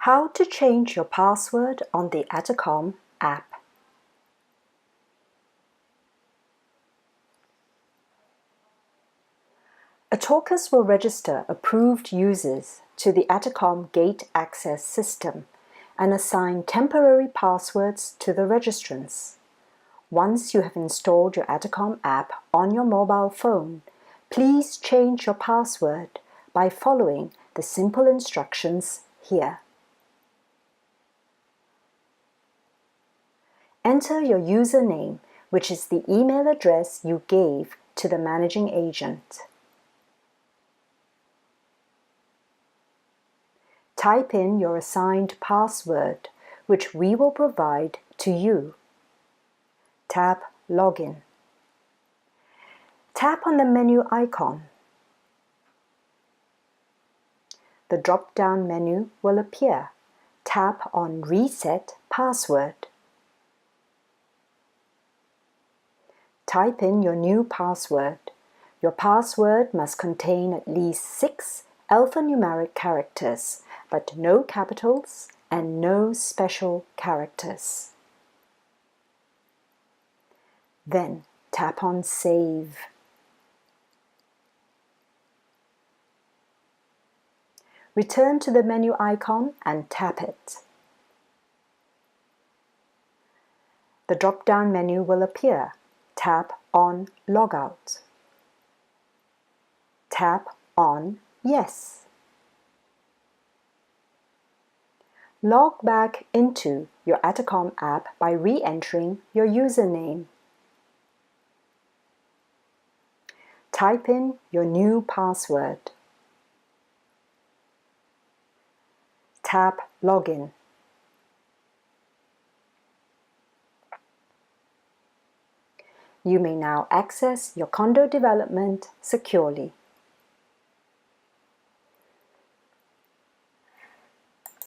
How to change your password on the Atorcom app. Atorcom will register approved users to the Atorcom Gate Access system and assign temporary passwords to the registrants. Once you have installed your Atorcom app on your mobile phone, please change your password by following the simple instructions here. Enter your username, which is the email address you gave to the managing agent. Type in your assigned password, which we will provide to you. Tap Login. Tap on the menu icon. The drop-down menu will appear. Tap on Reset Password. Type in your new password. Your password must contain at least 6 alphanumeric characters, but no capitals and no special characters. Then tap on Save. Return to the menu icon and tap it. The drop-down menu will appear. Tap on Logout. Tap on Yes. Log back into your Atorcom app by re-entering your username. Type in your new password. Tap Login. You may now access your condo development securely.